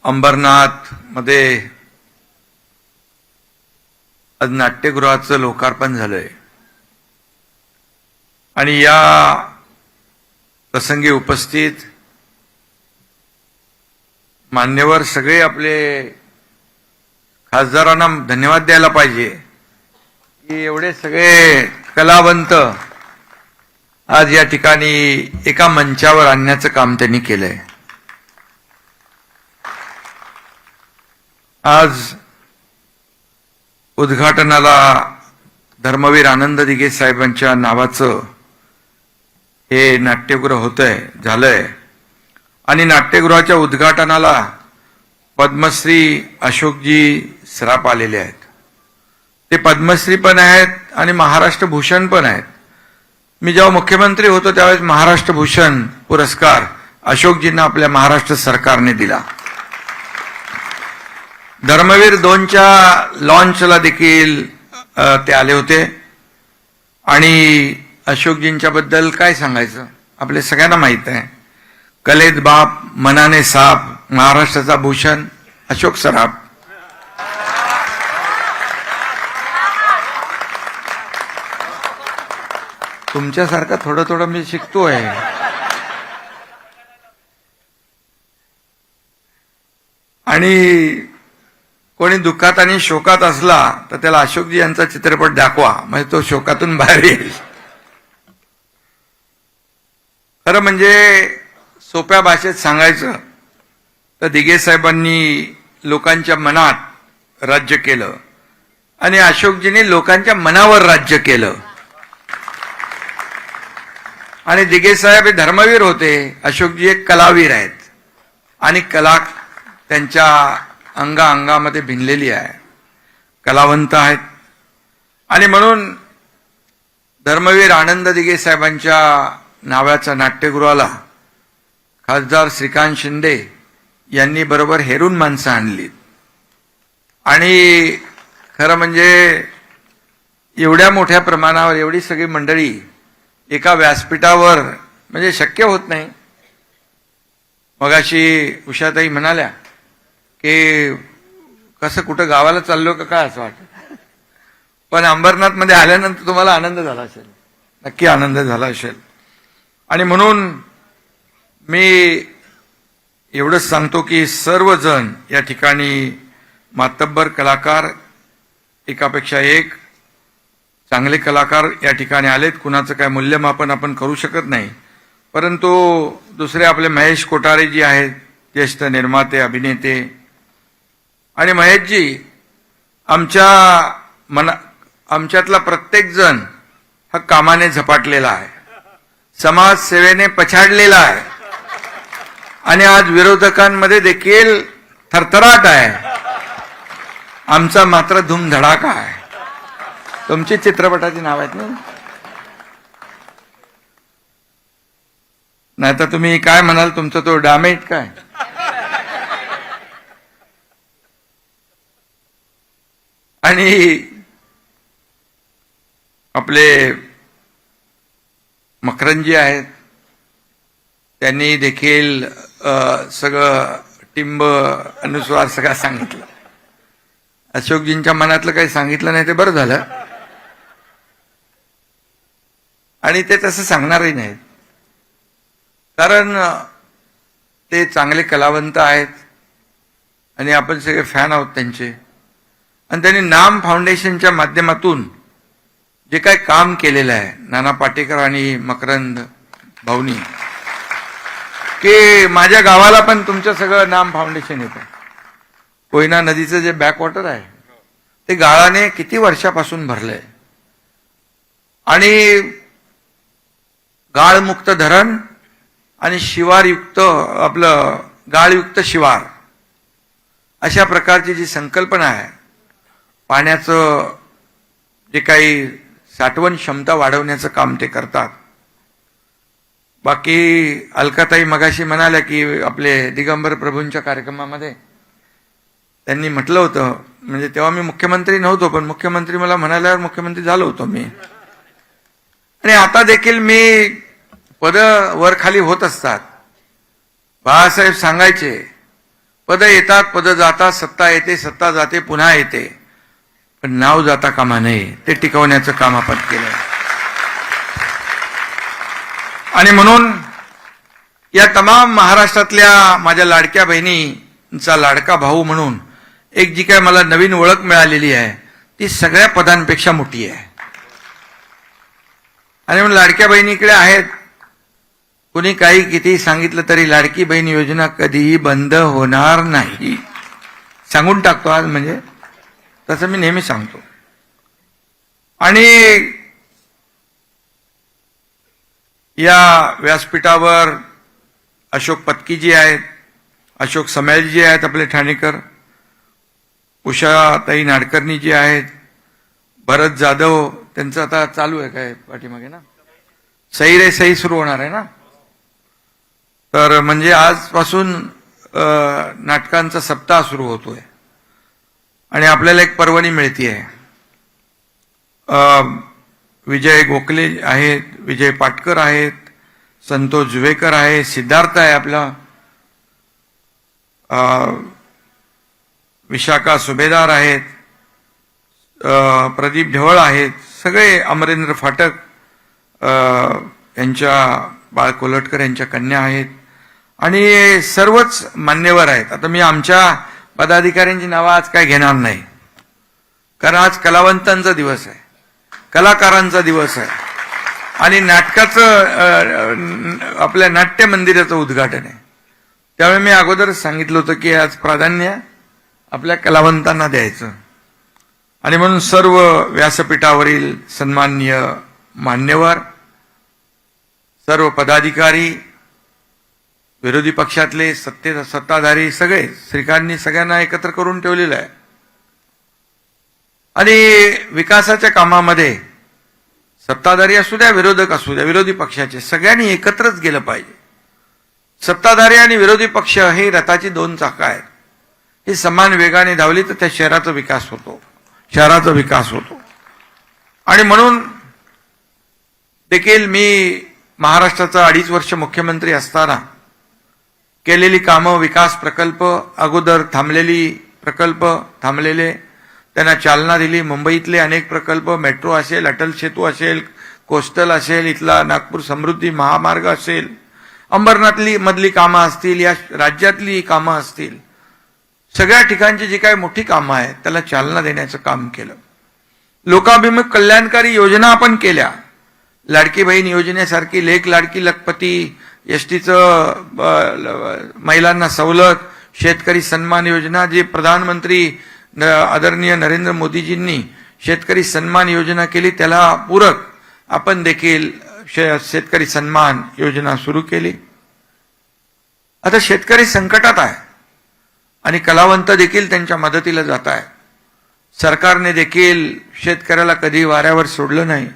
अंबरनाथ मध्ये आज नाट्यगृहाचं लोकार्पण झालंय आणि या प्रसंगी उपस्थित मान्यवर सगळे आपले खासदारांना धन्यवाद द्यायला पाहिजे की एवढे सगळे कलावंत आज या ठिकाणी एका मंचावर आणण्याचं काम त्यांनी केलंय। आज उद्घाटनाला धर्मवीर आनंद दिघे साहेबांच्या नावाचं हे नाट्यगृह होतंय झालंय आणि नाट्यगृहाच्या उद्घाटनाला पद्मश्री अशोकजी सराफ आलेले आहेत। ते पद्मश्री पण आहेत आणि महाराष्ट्र भूषण पण आहेत। मी जेव्हा मुख्यमंत्री होतो त्यावेळेस महाराष्ट्र भूषण पुरस्कार अशोकजींना आपल्या महाराष्ट्र सरकारने दिला। धर्मवीर 2च्या लॉन्चला देखील ते आले होते आणि अशोकजींच्या बद्दल काय सांगायचं, आपल्या सगळ्यांना माहित आहे। कलेत बाप मनाने साप, महाराष्ट्राचा भूषण अशोक सराफ। तुमच्यासारखं थोडं थोडं मी शिकतोय। आणि कोणी दुःखात आणि शोकात असला तर त्याला अशोकजी यांचा चित्रपट दाखवा, म्हणजे तो शोकातून बाहेर येईल। खरं म्हणजे सोप्या भाषेत सांगायचं तर दिघे साहेबांनी लोकांच्या मनात राज्य केलं आणि अशोकजींनी लोकांच्या मनावर राज्य केलं। आणि दिघे साहेब हे धर्मवीर होते, अशोकजी एक कलावीर आहेत आणि कला त्यांच्या अंगामध्ये भिनलेली आहे, कलावंत आहेत। आणि म्हणून धर्मवीर आनंद दिघे साहेबांच्या नावाच्या नाट्यगृहाला खासदार श्रीकांत शिंदे यांनी बरोबर हेरून माणसं आणली। आणि खरं म्हणजे एवढ्या मोठ्या प्रमाणावर एवढी सगळी मंडळी एका व्यासपीठावर म्हणजे शक्य होत नाही। मगाशी उषाताई म्हणाल्या की कसं कुठं गावाला चाललो का काय असं वाटतं, पण अंबरनाथ मध्ये आल्यानंतर तुम्हाला आनंद झाला असेल, नक्की आनंद झाला असेल। आणि म्हणून मी एवढंच सांगतो की सर्वजण या ठिकाणी मातब्बर कलाकार, एकापेक्षा एक चांगले कलाकार या ठिकाणी आलेत। कुणाचं काय मूल्यमापन आपण करू शकत नाही, परंतु दुसरे आपले महेश कोठारे जी आहेत, ज्येष्ठ निर्माते अभिनेते। आणि महेशजी आमच्यातला प्रत्येक जण हा कामाने झपाटलेला आहे, समाजसेवेने पछाडलेला आहे आणि आज विरोधकांमध्ये देखील थरथराट आहे। आमचा मात्र धूमधडाका आहे। तुमची चित्रपटाची नाव आहेत ना, नाही तर तुम्ही काय म्हणाल, तुमचा तो डॅमेज काय। आणि आपले मकरंजी आहेत, त्यांनी देखील सगळं टिंब अनुस्वार सगळं सांगितलं। अशोकजींच्या मनातलं काही सांगितलं नाही ते बरं झालं, आणि ते तसं सांगणारही नाहीत, कारण ते चांगले कलावंत आहेत आणि आपण सगळे फॅन आहोत त्यांचे। आणि त्यांनी नाम फाउंडेशनच्या माध्यमातून जे काही काम केलेलं आहे, नाना पाटेकर आणि मकरंद भाऊनी, की माझ्या गावाला पण तुमचं सगळं नाम फाउंडेशन येतं। कोयना नदीचं जे बॅकवॉटर आहे ते गाळाने किती वर्षापासून भरलंय आणि गाळमुक्त धरण आणि शिवारयुक्त आपलं गाळयुक्त शिवार अशा प्रकारची जी संकल्पना आहे, पाण्याचं जे काही साठवण क्षमता वाढवण्याचं काम ते करतात। बाकी अलकाताई मगाशी म्हणाल्या की आपले दिगंबर प्रभूंच्या कार्यक्रमामध्ये त्यांनी म्हटलं होतं, म्हणजे तेव्हा मी मुख्यमंत्री नव्हतो, पण मुख्यमंत्री मला म्हणाल्यावर मुख्यमंत्री झालो होतो मी। आणि आता देखील मी पद वर खाली होत असतात। बाळासाहेब सांगायचे पद येतात, पद जातात, सत्ता येते, सत्ता जाते, पुन्हा येते, पण नाव जाता कामा नये, ते टिकवण्याचं काम आपण केलं. आणि म्हणून या तमाम महाराष्ट्रातल्या माझ्या लाडक्या बहिणींचा लाडका भाऊ म्हणून एक जी काय मला नवीन ओळख मिळालेली आहे ती सगळ्या पदांपेक्षा मोठी आहे. आणि म्हणून लाडक्या बहिणीकडे आहेत, कुणी काही किती सांगितलं तरी लाडकी बहीण योजना कधीही बंद होणार नाही, सांगून टाकतो आज. म्हणजे तसं मी नेहमी सांगतो. आणि या व्यासपीठावर अशोक पत्कीजी आहेत, अशोक समैलजी आहेत आपले ठाणेकर, उषाताई नाडकर्णी जी आहेत, भरत जाधव, त्यांचं आता चालू आहे काय पाठीमागे ना, सही रे सही सुरू होणार आहे ना. तर म्हणजे आजपासून नाटकांचा सप्ताह सुरू होतोय आणि आपल्याला एक पर्वणी मिळतीये. विजय गोखले आहेत, विजय पाटकर आहेत, संतोष जुवेकर आहे, सिद्धार्थ आहे आपला, विशाखा सुभेदार आहेत, प्रदीप ढवळ आहेत, सगळे अमरेंद्र फाटक यांच्या बाळ कोलटकर यांच्या कन्या आहेत आणि सर्वच मान्यवर आहेत. आता मी आमच्या पदाधिकाऱ्यांची नावं आज काय घेणार नाही, कारण आज कलावंतांचा दिवस आहे, कलाकारांचा दिवस आहे आणि नाटकाचं आपल्या नाट्य मंदिराचं उद्घाटन आहे. त्यामुळे मी अगोदरच सांगितलं होतं की आज प्राधान्य आपल्या कलावंतांना द्यायचं. आणि म्हणून सर्व व्यासपीठावरील सन्माननीय मान्यवर, सर्व पदाधिकारी, विरोधी पक्षातले सत्ताधारी सगळे, श्रीकांतनी सगळ्यांना एकत्र करून ठेवलेलं आहे. आणि विकासाच्या कामामध्ये सत्ताधारी असू द्या, विरोधक असू द्या, विरोधी पक्षाचे सगळ्यांनी एकत्रच गेलं पाहिजे. सत्ताधारी आणि विरोधी पक्ष हे रथाची दोन चाकं आहेत, ही समान वेगाने धावली तर त्या शहराचा विकास होतो, शहराचा विकास होतो. आणि म्हणून देखील मी महाराष्ट्राचा 2.5 वर्ष मुख्यमंत्री असताना केलेली कामं, विकास प्रकल्प, अगोदर थांबलेली प्रकल्प, थांबलेले त्यांना चालना दिली. मुंबईतले अनेक प्रकल्प, मेट्रो असेल, अटल सेतू असेल, कोस्टल असेल, इथला नागपूर समृद्धी महामार्ग असेल, अंबरनाथली मधली कामं असतील, या राज्यातली कामं असतील, सगळ्या ठिकाणची जी काही मोठी कामं आहेत त्याला चालना देण्याचं काम केलं. लोकाभिमुख कल्याणकारी योजना आपण केल्या. लाडकी बहीण योजनेसारखी, लेक लाडकी लखपती, एसटीचं महिलांना सवलत, शेतकरी सन्मान योजना, जी प्रधानमंत्री आदरणीय नरेंद्र मोदीजींनी शेतकरी सन्मान योजना केली, त्याला पूरक आपण देखील शेतकरी सन्मान योजना सुरू केली. आता शेतकरी संकटात आहे आणि कलावंत देखील त्यांच्या मदतीला जात आहे. सरकारने देखील शेतकऱ्याला कधी वाऱ्यावर सोडलं नाही.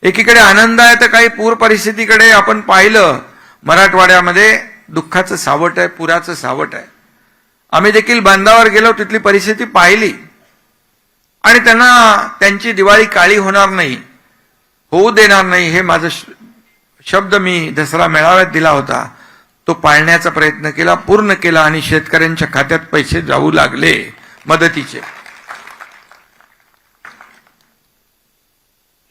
एकीकडे आनंद आहे तर काही पूर परिस्थितीकडे आपण पाहिलं, मराठवाड्यामध्ये दुःखाचं सावट आहे, पुराचं सावट आहे. आम्ही देखील बांधावर गेलो, तिथली परिस्थिती पाहिली आणि त्यांना त्यांची दिवाळी काळी होणार नाही, होऊ देणार नाही, हे माझं शब्द मी दसरा मेळाव्यात दिला होता, तो पाळण्याचा प्रयत्न केला, पूर्ण केला आणि शेतकऱ्यांच्या खात्यात पैसे जाऊ लागले मदतीचे.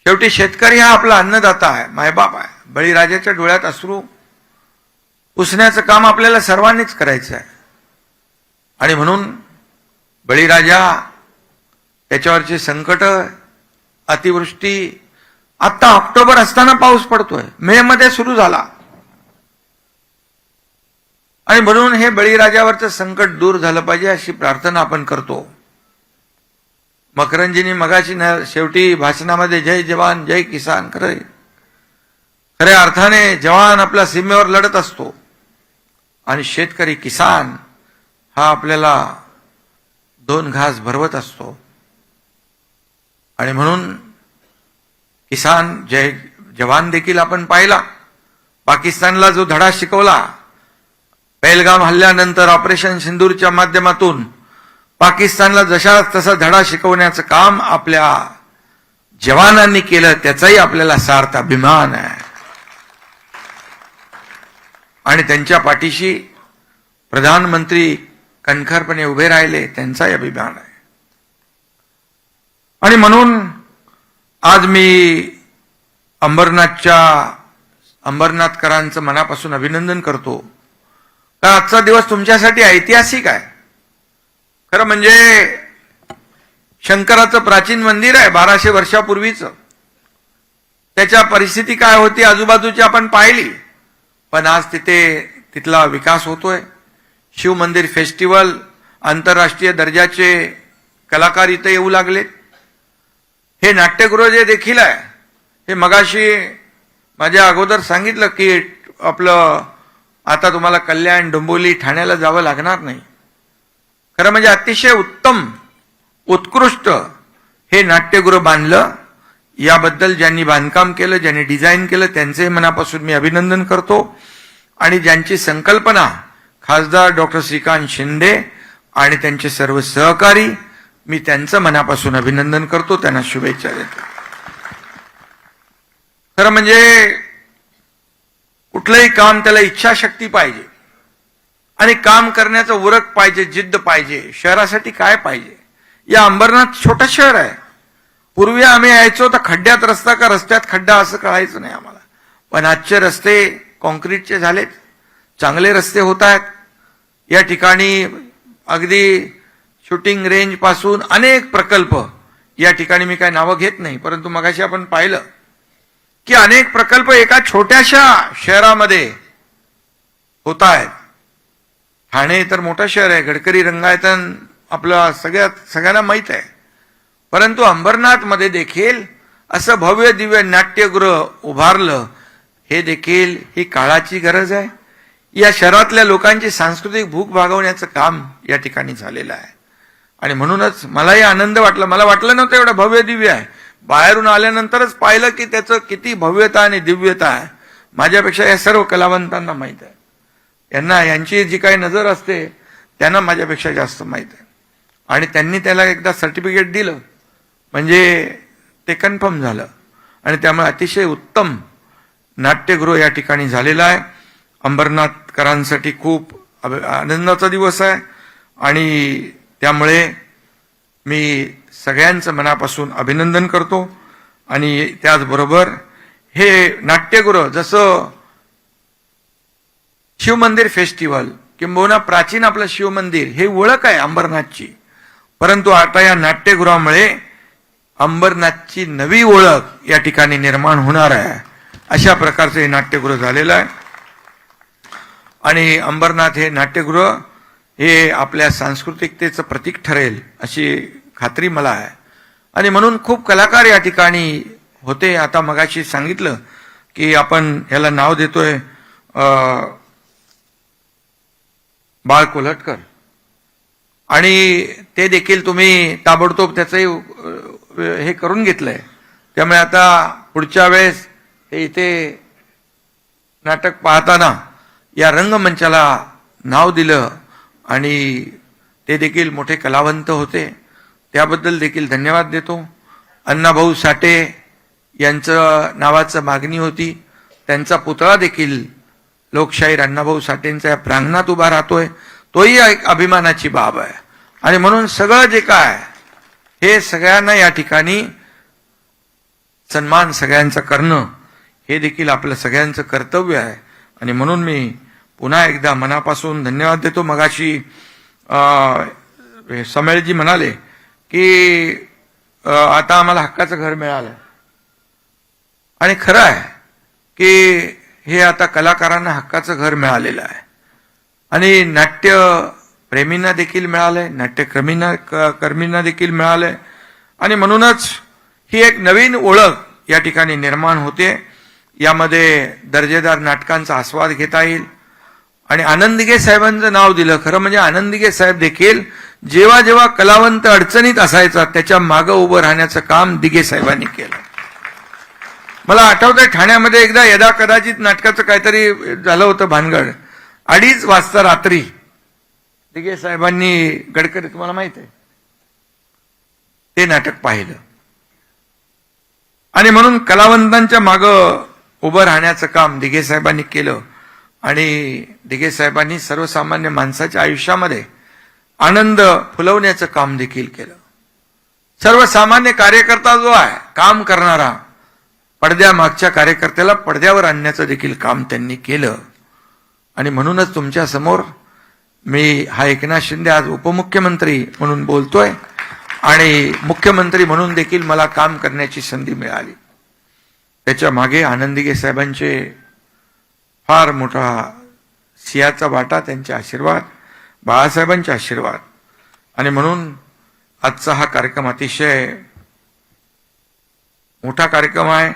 शेवटी शेतकरी हा आपला अन्नदाता आहे, मायबाप आहे. बळीराजाच्या डोळ्यात अश्रू पुसण्याचं काम आपल्याला सर्वांनीच करायचं आहे. आणि म्हणून बळीराजा, त्याच्यावरचे संकट, अतिवृष्टी, आता ऑक्टोबर असताना पाऊस पडतोय, मे मध्ये सुरू झाला. आणि म्हणून हे बळीराजावरचं संकट दूर झालं पाहिजे अशी प्रार्थना आपण करतो. मकरंजींनी मगाशी शेवटी भाषणामध्ये जय जवान जय किसान, खऱ्या अर्थाने जवान आपल्या सीमेवर लढत असतो आणि शेतकरी किसान हा आपल्याला 2 घास भरवत असतो. आणि म्हणून किसान जय जवान देखील आपण पाहिला. पाकिस्तानला जो धडा शिकवला, पहलगाम हल्ल्यानंतर ऑपरेशन सिंदूरच्या माध्यमातून पाकिस्तानला जशा तसा धडा शिकवण्याचं काम आपल्या जवानांनी केलं, त्याचाही आपल्याला सार्थ अभिमान आहे. आणि त्यांच्या पाठीशी प्रधानमंत्री कणखरपणे उभे राहिले त्यांचाही अभिमान आहे. आणि म्हणून आज मी अंबरनाथकरांचं मनापासून अभिनंदन करतो. कारण आजचा दिवस तुमच्यासाठी ऐतिहासिक आहे. खरं म्हणजे शंकराचं प्राचीन मंदिर आहे 1200 वर्षापूर्वीचं. त्याच्या परिस्थिती काय होती आजूबाजूची आपण पाहिली, पण आज तिथला विकास होतोय. शिव मंदिर फेस्टिवल, आंतरराष्ट्रीय दर्जाचे कलाकार इथे येऊ लागलेत. हे नाट्यगृह जे देखील आहे, हे मगाशी माझ्या अगोदर सांगितलं की आपलं आता तुम्हाला कल्याण, डोंबिवली, ठाण्याला जावं लागणार नाही. खरं म्हणजे अतिशय उत्तम, उत्कृष्ट हे नाट्यगृह बांधलं. याबद्दल ज्यांनी बांधकाम केलं, ज्यांनी डिझाईन केलं, त्यांचे मनापासून मी अभिनंदन करतो. आणि ज्यांची संकल्पना खासदार डॉक्टर श्रीकांत शिंदे आणि त्यांचे सर्व सहकारी, मी त्यांचं मनापासून अभिनंदन करतो, त्यांना शुभेच्छा देतो. खरं म्हणजे कुठलंही काम त्याला इच्छाशक्ती पाहिजे आणि काम करण्याचं उरक पाहिजे, जिद्द पाहिजे. शहरासाठी काय पाहिजे? या अंबरनाथ छोटं शहर आहे. पूर्वी आम्ही यायचो तर खड्ड्यात रस्ता का रस्त्यात खड्डा असं कळायचं नाही आम्हाला. पण आजचे रस्ते कॉन्क्रीटचे झालेत, चांगले रस्ते होत आहेत. या ठिकाणी अगदी शूटिंग रेंज पासून अनेक प्रकल्प, या ठिकाणी मी काय नावं घेत नाही, परंतु मगाशी आपण पाहिलं की अनेक प्रकल्प एका छोट्याशा शहरामध्ये होत आहेत. ठाणे तर मोठं शहर आहे, गडकरी रंगायतन आपलं सगळ्यांना माहीत आहे. परंतु अंबरनाथमध्ये देखील असं भव्य दिव्य नाट्यगृह उभारलं, हे देखील ही काळाची गरज आहे. या शहरातल्या लोकांची सांस्कृतिक भूक भागवण्याचं काम या ठिकाणी झालेलं आहे. आणि म्हणूनच मलाही आनंद वाटला. मला वाटलं नव्हतं एवढं भव्य दिव्य आहे. बाहेरून आल्यानंतरच पाहिलं की त्याचं किती भव्यता आणि दिव्यता आहे. माझ्यापेक्षा या सर्व कलावंतांना माहीत आहे. यांची जी काही नजर असते त्यांना माझ्यापेक्षा जास्त माहीत आहे. आणि त्यांनी त्याला एकदा सर्टिफिकेट दिलं म्हणजे ते कन्फर्म झालं. आणि त्यामुळे अतिशय उत्तम नाट्यगृह या ठिकाणी झालेलं आहे. अंबरनाथकरांसाठी खूप आनंदाचा दिवस आहे. आणि त्यामुळे मी सगळ्यांचं मनापासून अभिनंदन करतो. आणि त्याचबरोबर हे नाट्यगृह जसं शिवमंदिर फेस्टिवल किंबहुना प्राचीन आपलं शिवमंदिर हे ओळख आहे अंबरनाथची, परंतु आता या नाट्यगृहामुळे अंबरनाथची नवी ओळख या ठिकाणी निर्माण होणार आहे. अशा प्रकारचं हे नाट्यगृह झालेलं आहे. आणि अंबरनाथ हे नाट्यगृह हे आपल्या सांस्कृतिकतेचं प्रतीक ठरेल अशी खात्री मला आहे. आणि म्हणून खूप कलाकार या ठिकाणी होते. आता मगाशी सांगितलं की आपण याला नाव देतोय बाळ कोल्हटकर, आणि ते देखील तुम्ही ताबडतोब त्याचंही हे करून घेतलंय. त्यामुळे आता पुढच्या वेळेस हे इथे नाटक पाहताना या रंगमंचाला नाव दिलं आणि ते देखील मोठे कलावंत होते, त्याबद्दल देखील धन्यवाद देतो. अण्णाभाऊ साठे यांचं नावाचं मागणी होती, त्यांचा पुतळा देखील लोकशाहीर अण्णाभाऊ साठेंच्या या प्रांगणात उभा राहतोय, तोही एक अभिमानाची बाब आहे. आणि म्हणून सगळं जे काय हे सगळ्यांना या ठिकाणी सन्मान सगळ्यांचा करणं हे देखील आपलं सगळ्यांचं कर्तव्य आहे. आणि म्हणून मी पुन्हा एकदा मनापासून धन्यवाद देतो. मगाशी समेळजी म्हणाले की आता आम्हाला हक्काचं घर मिळालं, आणि खरं आहे की हे आता कलाकारांना हक्काचं घर मिळालेलं आहे. आणि नाट्य प्रेमींना देखील मिळालंय, कर्मींना देखील मिळालंय. आणि म्हणूनच ही एक नवीन ओळख या ठिकाणी निर्माण होते. यामध्ये दर्जेदार नाटकांचा आस्वाद घेता येईल. आणि आनंद दिघे साहेबांचं नाव दिलं. खरं म्हणजे आनंद दिघे साहेब देखील जेव्हा जेव्हा कलावंत अडचणीत असायचा त्याच्या मागं उभं राहण्याचं काम दिघे साहेबांनी केलं. मला आठवतंय ठाण्यामध्ये एकदा यदा कदाचित नाटकाचं काहीतरी झालं होतं भानगड. 2:30 वाजता रात्री दिघे साहेबांनी, गडकरी तुम्हाला माहित आहे, ते नाटक पाहिलं. आणि म्हणून कलावंतांच्या मागं उभं राहण्याचं काम दिघे साहेबांनी केलं. आणि दिघे साहेबांनी सर्वसामान्य माणसाच्या आयुष्यामध्ये आनंद फुलवण्याचं काम देखील केलं. सर्वसामान्य कार्यकर्ता जो आहे, काम करणारा, पडद्यामागच्या कार्यकर्त्याला पडद्यावर आणण्याचं देखील काम त्यांनी केलं. आणि म्हणूनच तुमच्या समोर मी हा एकनाथ शिंदे आज उपमुख्यमंत्री म्हणून बोलतोय आणि मुख्यमंत्री म्हणून देखील मला काम करण्याची संधी मिळाली. त्याच्या मागे आनंदीगे साहेबांचे फार मोठा सिंहाचा वाटा, त्यांचे आशीर्वाद, बाळासाहेबांचे आशीर्वाद. आणि म्हणून आजचा हा कार्यक्रम अतिशय मोठा कार्यक्रम आहे.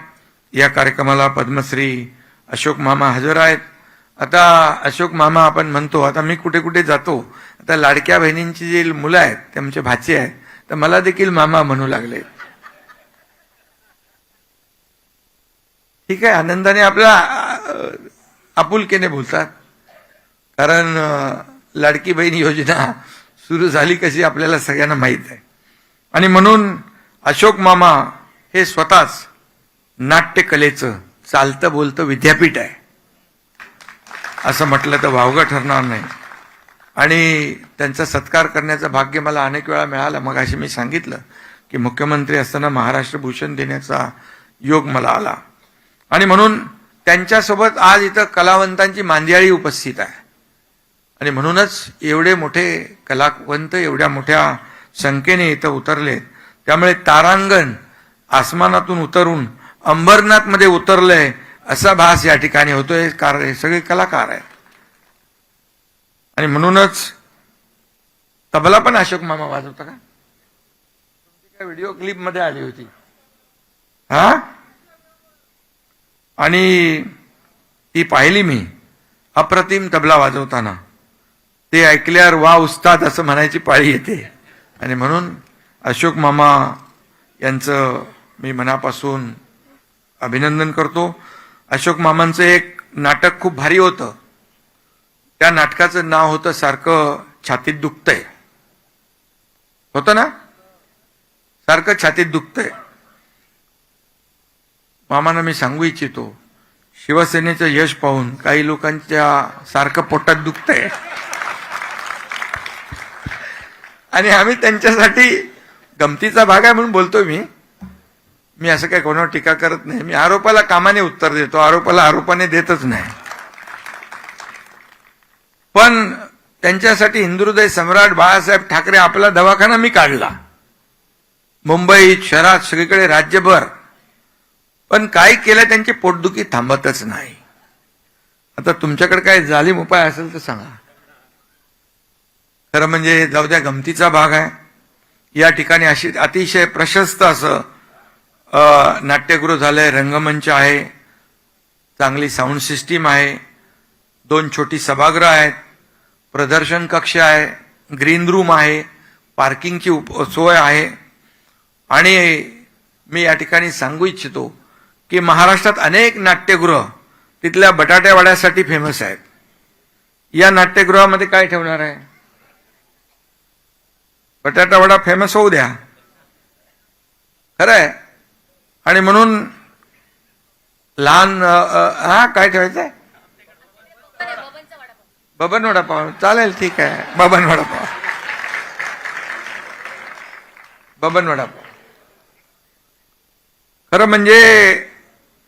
या कार्यक्रमाला पद्मश्री अशोक मामा हजर आहेत. आता अशोक मामा आपण म्हणतो, आता मी कुठे कुठे जातो, आता लाडक्या बहिणींची जी मुलं आहेत ते आमचे भाचे आहेत, तर मला देखील मामा म्हणू लागले. ठीक आहे, आनंदाने आपल्या आपुलकीने बोलतात, कारण लाडकी बहीण योजना सुरू झाली कशी आपल्याला सगळ्यांना माहीत आहे. आणि म्हणून अशोक मामा हे स्वतःच नाट्यकलेचं चालतं बोलतं विद्यापीठ आहे असं म्हटलं तर वावगं ठरणार नाही. आणि त्यांचा सत्कार करण्याचं भाग्य मला अनेक वेळा मिळालं. मग अशी मी सांगितलं की मुख्यमंत्री असताना महाराष्ट्र भूषण देण्याचा योग मला आला. आणि म्हणून त्यांच्यासोबत आज इथं कलावंतांची मांदियाळी उपस्थित आहे. आणि म्हणूनच एवढे मोठे कलावंत एवढ्या मोठ्या संख्येने इथं उतरले. त्यामुळे तारांगण आसमानातून उतरून अंबरनाथमध्ये उतरलंय असा भास या ठिकाणी होतोय. कारण हे सगळे कलाकार आहेत. आणि म्हणूनच तबला पण अशोक मामा वाजवता का? तुमची काय व्हिडिओ क्लिप मध्ये आली होती हा, आणि ती पाहिली मी, अप्रतिम तबला वाजवताना. ते ऐकल्यावर वा उस्ताद असं म्हणायची पाळी येते. आणि म्हणून अशोक मामा यांचं मी मनापासून अभिनंदन करतो. अशोक मामांचं एक नाटक खूप भारी होतं. त्या नाटकाचं नाव होतं सारखं छातीत दुखतंय. होतं ना, सारखं छातीत दुखतंय. मामांना मी सांगू इच्छितो, शिवसेनेचं यश पाहून काही लोकांच्या सारखं पोटात दुखतंय आणि आम्ही त्यांच्यासाठी गमतीचा भाग आहे म्हणून बोलतोय. मी असं काय कोणावर टीका करत नाही. मी आरोपाला कामाने उत्तर देतो, आरोपाला आरोपाने देतच नाही. पण त्यांच्यासाठी हिंदुहृदय सम्राट बाळासाहेब ठाकरे आपला दवाखाना मी काढला, मुंबईत, शहरात, सगळीकडे, राज्यभर. पण काय केलं, त्यांची पोटदुखी थांबतच नाही. आता तुमच्याकडे काय जालीम उपाय असेल तर सांगा. खरं म्हणजे जाऊ द्या, गमतीचा भाग आहे. या ठिकाणी अशी अतिशय प्रशस्त असं नाट्यगृह झालंय, रंगमंच आहे, चांगली साऊंड सिस्टीम आहे, 2 छोटी सभागृह आहेत, प्रदर्शन कक्ष आहे, ग्रीन रूम आहे, पार्किंगची सोय आहे. आणि मी या ठिकाणी सांगू इच्छितो की महाराष्ट्रात अनेक नाट्यगृह तिथल्या बटाट्यावड्यासाठी फेमस आहेत. या नाट्यगृहामध्ये काय ठेवणार आहे? बटाटावडा फेमस होऊ द्या, खरं आहे. आणि म्हणून लहान काय ठेवायचंय? बबन वडापाव चालेल, ठीक आहे, बबन वडापाव. बबन वडापाव खरं म्हणजे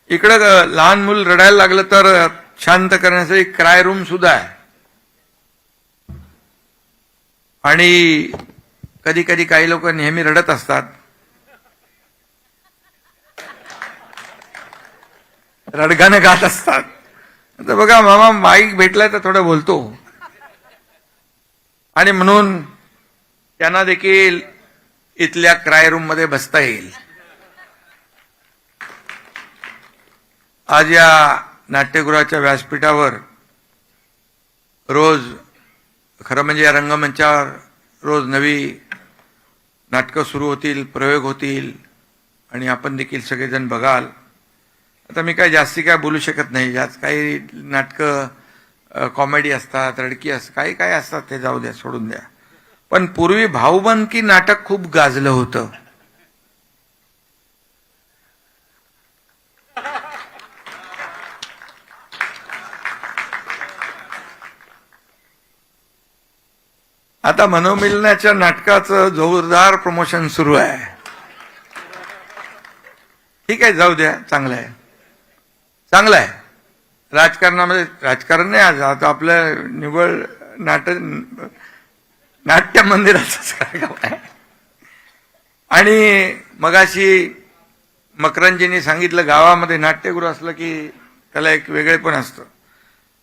इकडं लहान मूल रडायला लागलं तर शांत करण्यासाठी क्राय रूम सुद्धा आहे. आणि कधी कधी काही लोक नेहमी रडत असतात, रडगाणं गात असतात. तर बघा मामा, माईक भेटलाय तर थोडं बोलतो. आणि म्हणून त्यांना देखील इथल्या क्राय रूम मध्ये बसता येईल. आज या नाट्यगृहाच्या व्यासपीठावर रोज, खरं म्हणजे या रंगमंचावर रोज नवी नाटकं सुरू होतील, प्रयोग होतील आणि आपण देखील सगळेजण बघाल. आता मी काय जास्ती काय बोलू शकत नाही. यात काही नाटकं कॉमेडी असतात, रडकी असतात, काही काय असतात, ते जाऊ द्या, सोडून द्या. पण पूर्वी भाऊबंदकी नाटक खूप गाजलं होतं. आता मनोमिलनाच्या नाटकाचं जोरदार प्रमोशन सुरू आहे. ठीक आहे, जाऊ द्या, चांगलं आहे, चांगलं आहे. राजकारणामध्ये राजकारण नाही, आज आता आपलं निव्वळ नाट्य मंदिराचं कार्यक्रम आहे. आणि मगाशी मकरंजींनी सांगितलं, गावामध्ये नाट्यगृह असलं की त्याला एक वेगळेपण असतं.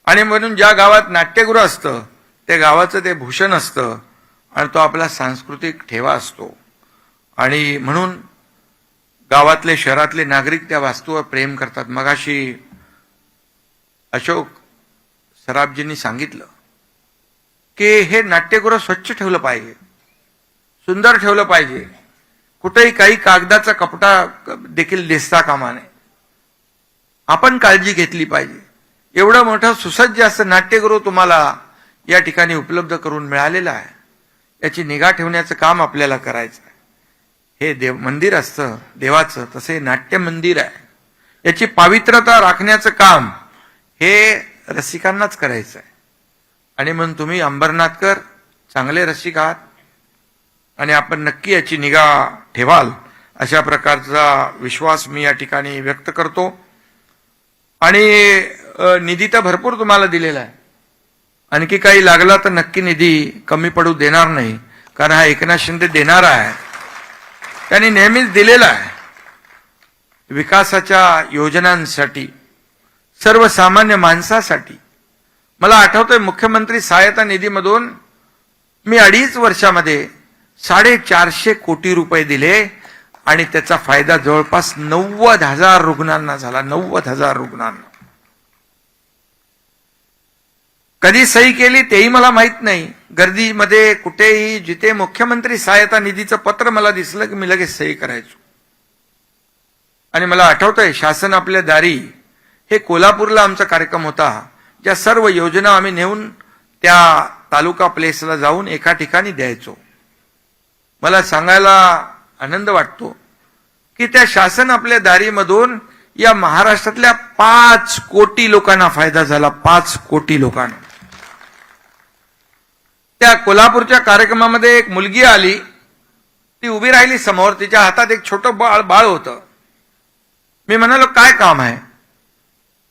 आणि म्हणून ज्या गावात नाट्यगृह असतं त्या गावाचं ते भूषण असतं आणि तो आपला सांस्कृतिक ठेवा असतो. आणि म्हणून गावातले शहरातले नागरिक त्या वास्तूवर प्रेम करतात. मगाशी अशोक सराफजींनी सांगितलं की हे नाट्यगृह स्वच्छ ठेवलं पाहिजे, सुंदर ठेवलं पाहिजे, कुठेही काही कागदाचा कपडा देखील दिसता कामा नये. आपण काळजी घेतली पाहिजे. एवढं मोठं सुसज्ज असं नाट्यगृह तुम्हाला या ठिकाणी उपलब्ध करून मिळालेलं आहे. याची निगा ठेवण्याचं काम आपल्याला करायचं आहे. हे देव मंदिर असतं देवाचं, तसे नाट्य मंदिर आहे. याची पावित्रता राखण्याचं काम हे रसिकांनाच करायचं आहे. आणि म्हणून तुम्ही अंबरनाथकर चांगले रसिक आहात आणि आपण नक्की याची निगा ठेवाल अशा प्रकारचा विश्वास मी या ठिकाणी व्यक्त करतो. आणि निधी तर भरपूर तुम्हाला दिलेला आहे. आणखी काही लागला तर नक्की निधी कमी पडू देणार नाही, कारण हा एकनाथ शिंदे देणारा आहे, त्यांनी नेहमीच दिलेला आहे. विकासाच्या योजनांसाठी, सर्वसामान्य माणसासाठी. मला आठवतंय मुख्यमंत्री सहायता निधीमधून मी 2.5 वर्षामध्ये 450 कोटी रुपये दिले आणि त्याचा फायदा जवळपास 90,000 रुग्णांना झाला. 90,000 रुग्णांना. कधी सही केली तेही मला माहित नाही. गर्दीमध्ये कुठेही जिथे मुख्यमंत्री सहायता निधीचं पत्र मला दिसलं की मी लगेच सही करायचो. आणि मला आठवतंय शासन आपल्या दारी, हे कोल्हापूरला आमचा कार्यक्रम होता, ज्या सर्व योजना आम्ही नेऊन त्या तालुका प्लेसला जाऊन एका ठिकाणी द्यायचो. मला सांगायला आनंद वाटतो की त्या शासन आपल्या दारीमधून या महाराष्ट्रातल्या 5 कोटी लोकांना फायदा झाला. 5 कोटी लोकांना. त्या कोल्हापूरच्या कार्यक्रमामध्ये एक मुलगी आली, ती उभी राहिली समोर, तिच्या हातात एक छोटं बाळ होतं. मी म्हणालो काय काम आहे,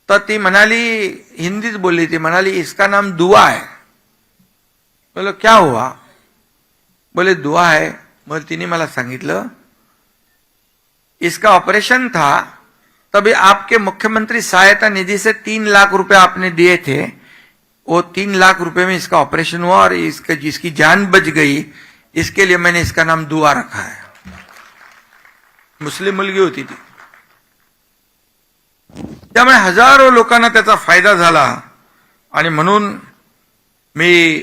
तर ती म्हणाली, हिंदीच बोलली, ती म्हणाली इसका नाम दुआ है. बोलो क्या हुआ, बोले दुआ है. मग तिने मला सांगितलं इसका ऑपरेशन था, तभी आपके मुख्यमंत्री सहायता निधि से 3 लाख रुपए आपने दिए थे, वो 3 लाख रुपए में इसका ऑपरेशन हुआ और इसका जिसकी जान बच गई, इसके लिए मैंने इसका नाम दुआ रखा है. मुस्लिम मुलगी होती ती. त्यामुळे हजारो लोकांना त्याचा फायदा झाला. आणि म्हणून मी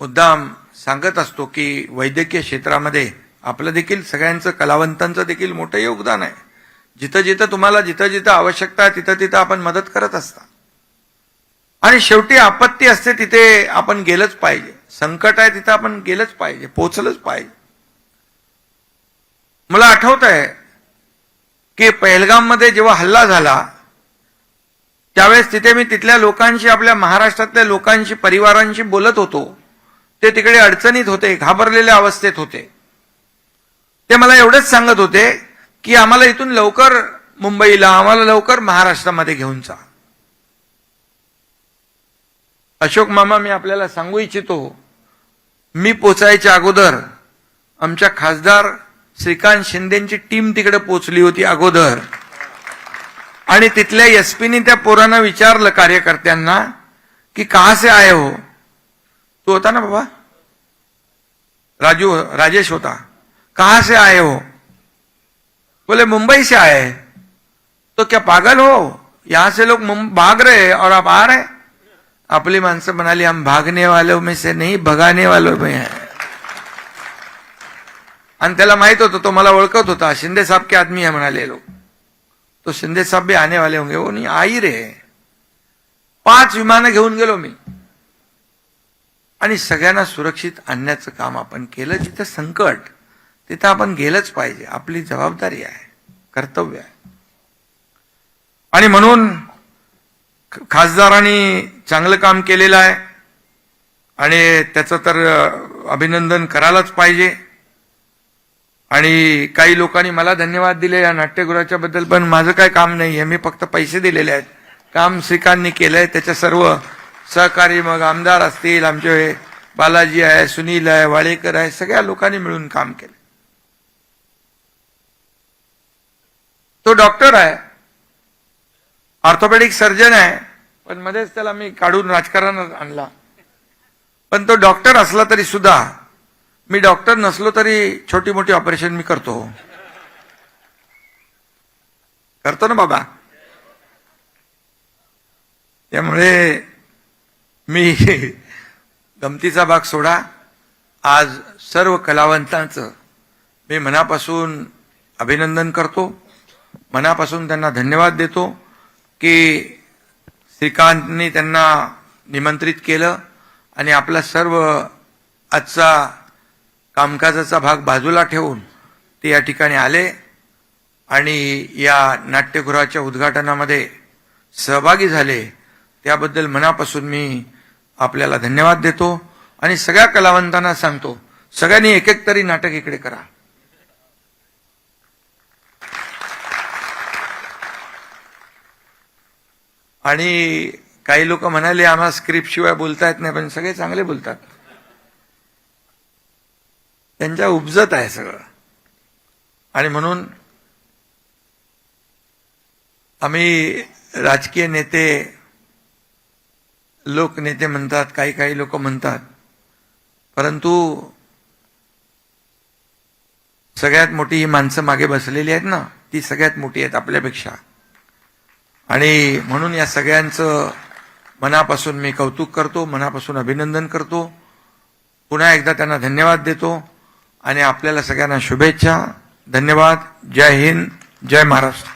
मुद्दाम सांगत असतो की वैद्यकीय क्षेत्रामध्ये आपलं देखील, सगळ्यांचं, कलावंतांचं देखील मोठं योगदान आहे. जिथं जिथं तुम्हाला जिथं जिथं आवश्यकता आहे तिथं तिथं आपण मदत करत असता. आणि शेवटी आपत्ती असते तिथे आपण गेलंच पाहिजे. संकट आहे तिथं आपण गेलंच पाहिजे, पोचलंच पाहिजे. मला आठवत आहे की पहलगाममध्ये जेव्हा हल्ला झाला त्यावेळेस तिथे मी तिथल्या लोकांशी, आपल्या महाराष्ट्रातल्या लोकांशी, परिवारांशी बोलत होतो. ते तिकडे अडचणीत होते, घाबरलेल्या अवस्थेत होते. ते मला एवढंच सांगत होते की आम्हाला इथून लवकर मुंबईला, आम्हाला लवकर महाराष्ट्रामध्ये घेऊन जा. अशोक मामा, मी आपल्याला सांगू इच्छितो, मी पोचायच्या अगोदर आमच्या खासदार श्रीकांत शिंदेची टीम तिकडे पोचली होती अगोदर. आणि तिथल्या एसपीनी त्या पोरांना विचारलं, कार्यकर्त्यांना, की कहां से आए हो. तो होता ना बाबा, राजेश होता. कहां से आए हो, बोले मुंबई से आए. तो क्या पागल हो, यहां से लोग भाग रहे और आप आ रहे. आपली माणसं म्हणाली, हम भागने वालों में से नहीं, भगाने वालों में है. आणि त्याला माहित होतं, तो मला ओळखत होता, शिंदे साहब के आदमी है म्हणाले लोग, तो शिंदे साहब भी आने वाले होंगे. वो नहीं आ ही रहे. 5 विमानं घेऊन गेलो मी. आणि सगळ्यांना सुरक्षित आणण्याचं काम आपण केलं. जिथं संकट तिथं आपण गेलंच पाहिजे. आपली जबाबदारी आहे, कर्तव्य आहे. आणि म्हणून खासदारांनी चांगलं काम केलेलं आहे. आणि त्याचं तर अभिनंदन करायलाच पाहिजे. आणि काही लोकांनी मला धन्यवाद दिले या नाट्यगृहाच्या बद्दल, पण माझं काय काम नाही आहे. मी फक्त पैसे दिलेले आहेत. काम श्रीकांतनी केलंय. त्याच्या सर्व सहकारी, मग आमदार असतील, आमचे बालाजी आहे, सुनील आहे, वाळेकर आहे, सगळ्या लोकांनी मिळून काम केलं. तो डॉक्टर आहे, ऑर्थोपेडिक सर्जन आहे, पण मध्येच त्याला मी काढून राजकारणात आणला. पण तो डॉक्टर असला तरी सुद्धा, मी डॉक्टर नसलो तरी छोटी मोठी ऑपरेशन मी करतो ना बाबा. त्यामुळे मी गमतीचा भाग सोडा. आज सर्व कलावंतांचं मी मनापासून अभिनंदन करतो, मनापासून त्यांना धन्यवाद देतो की श्रीकांतनी त्यांना निमंत्रित केलं आणि आपला सर्व आजचा कामकाजाचा भाग बाजूला ठेवून ते या ठिकाणी आले आणि या नाट्यगृहाच्या उद्घाटनामध्ये सहभागी झाले. त्याबद्दल मनापासून मी आपल्याला धन्यवाद देतो आणि सगळ्या कलावंतांना सांगतो, सगळ्यांनी एक एक तरी नाटक इकडे करा. आणि काही लोक म्हणाले आम्हाला स्क्रिप्ट शिवाय बोलता येत नाही, पण सगळे चांगले बोलतात. त्यांच्या उपजत आहे सगळं. आणि म्हणून आम्ही राजकीय नेते, लोकनेते म्हणतात, काही लोक म्हणतात, परंतु सगळ्यात मोठी ही माणसं मागे बसलेली आहेत ना, ती सगळ्यात मोठी आहेत आपल्यापेक्षा. आणि म्हणून या सगळ्यांचं मनापासून मी कौतुक करतो, मनापासून अभिनंदन करतो. पुन्हा एकदा त्यांना धन्यवाद देतो आणि आपल्याला सगळ्यांना शुभेच्छा. धन्यवाद. जय हिंद, जय महाराष्ट्र.